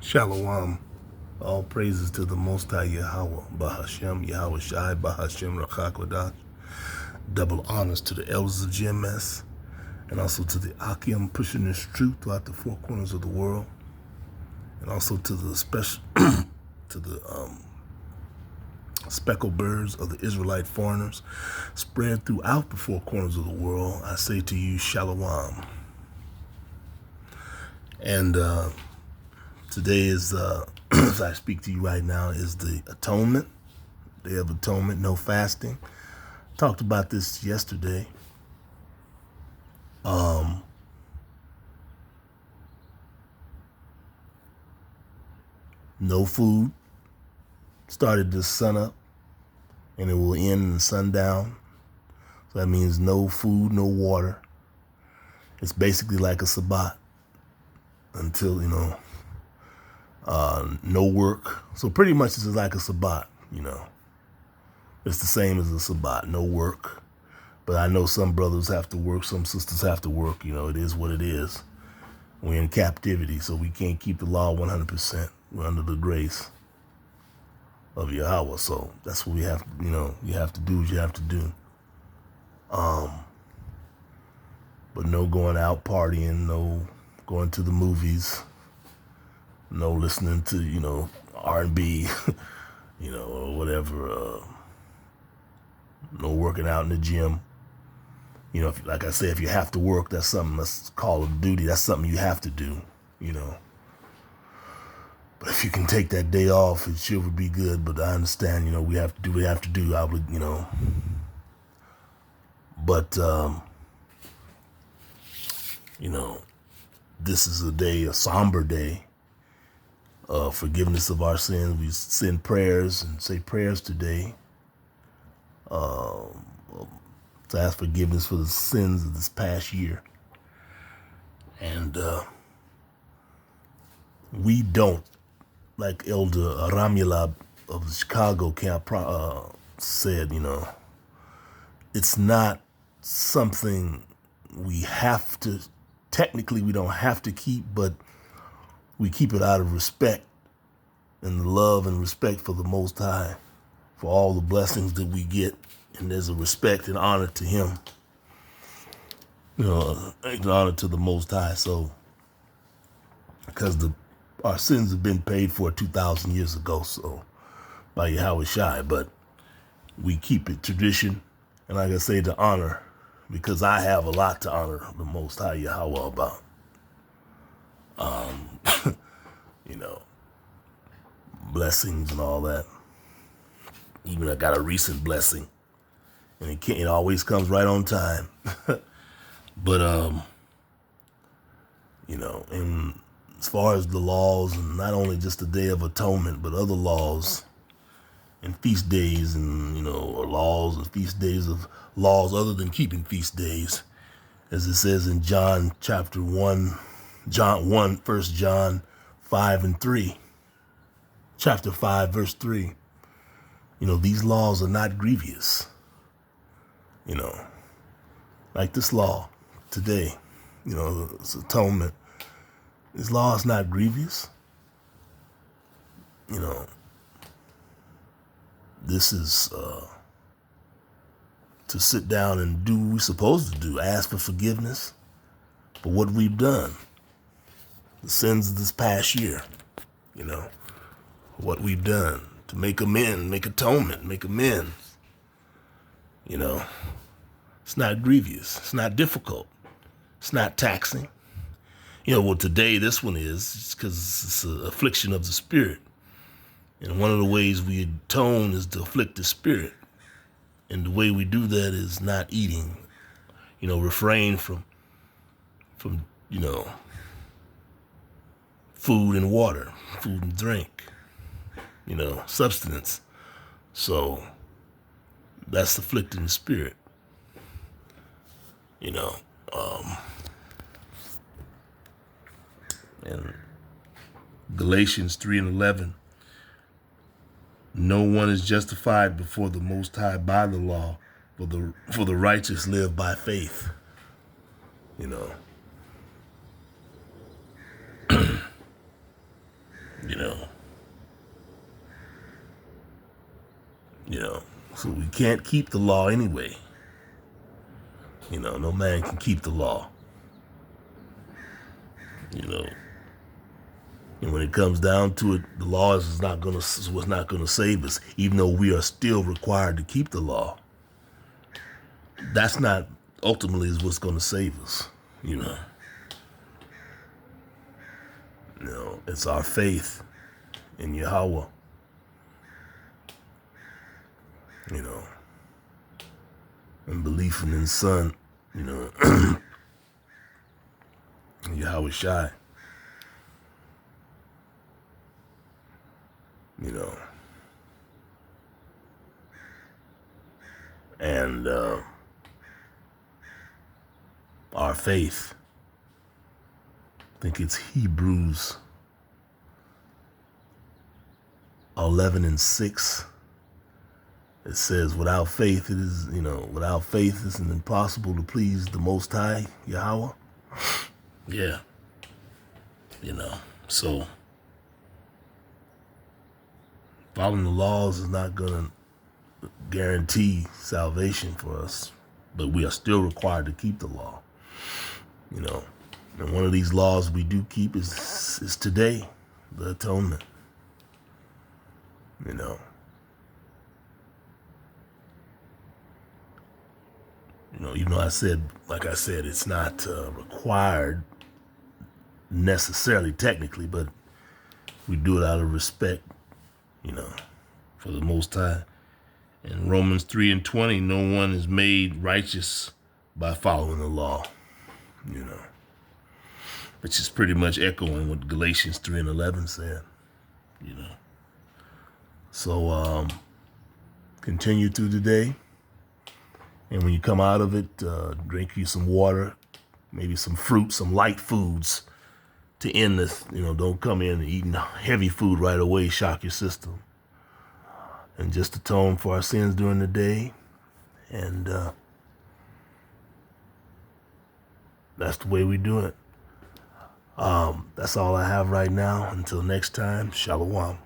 Shalom. All praises to the Most High Yahweh, Bahashem, Yahweh Shai, Bahashem, Rachakodash. Double honors to the elders of GMS and also to the Akim pushing this truth throughout the four corners of the world, and also to the speckled birds of the Israelite foreigners spread throughout the four corners of the world. I say to you, Shalom. And today is, as I speak to you right now, is the Atonement, Day of Atonement, no fasting. Talked about this yesterday. No food. Started the sun up, and it will end in the sundown. So that means no food, no water. It's basically like a Sabbath until, no work. So pretty much it's like a Sabbath, It's the same as a Sabbath, no work. But I know some brothers have to work, some sisters have to work. It is what it is. We're in captivity, so we can't keep the law 100%. We're under the grace of Yahweh. So that's what we have, you have to do what you have to do. But no going out partying, no going to the movies, no listening to, R&B, or whatever. No working out in the gym. Like I say, if you have to work, that's something that's call of duty. That's something you have to do, But if you can take that day off, it sure would be good. But I understand, we have to do what we have to do. I would, But, this is a somber day of forgiveness of our sins. We send prayers and say prayers today to ask forgiveness for the sins of this past year. And we don't, like Elder Ramulab of the Chicago camp said, it's not something we have to, technically we don't have to keep, but we keep it out of respect and the love and respect for the Most High, for all the blessings that we get. And there's a respect and honor to Him, an honor to the Most High. So, because our sins have been paid for 2,000 years ago, so by Yahweh Shai, but we keep it tradition, and like I say, to honor, because I have a lot to honor the Most High Yahweh about. Blessings and all that. Even I got a recent blessing, and it always comes right on time. But and as far as the laws, and not only just the Day of Atonement, but other laws and feast days, and or laws and feast days of laws other than keeping feast days, as it says in John chapter 1, John 1, 1 John 5 and 3, chapter 5, verse 3. These laws are not grievous. Like this law today, it's atonement. This law is not grievous. This is to sit down and do what we're supposed to do, ask for forgiveness for what we've done, the sins of this past year, what we've done, to make amends, make atonement, make amends. It's not grievous. It's not difficult. It's not taxing. Today this one is because it's an affliction of the spirit. And one of the ways we atone is to afflict the spirit. And the way we do that is not eating, refrain from food and water, food and drink, substance. So that's afflicting the spirit, and Galatians 3 and 11, no one is justified before the Most High by the law, for the righteous live by faith. So we can't keep the law anyway. You know, no man can keep the law. You know, and when it comes down to it, the law is what's not gonna save us, even though we are still required to keep the law. That's not ultimately is what's gonna save us. You know. You know, it's our faith in Yahweh. You know, and belief in His Son. You know, Yahweh Shai. You know, and our faith. I think it's Hebrews 11:6. It says, without faith, without faith, it's impossible to please the Most High, Yahweh. Yeah. You know, so following the laws is not going to guarantee salvation for us, but we are still required to keep the law. You know, and one of these laws we do keep is today, the atonement. You know. You know, even though like I said, it's not required necessarily technically, but we do it out of respect, you know, for the Most High. In Romans 3:20, no one is made righteous by following the law, you know, which is pretty much echoing what Galatians 3:11 said, you know. So continue through the day, and when you come out of it, drink you some water, maybe some fruit, some light foods to end this. You know, don't come in eating heavy food right away, shock your system. And just atone for our sins during the day. And that's the way we do it. That's all I have right now. Until next time, Shalom.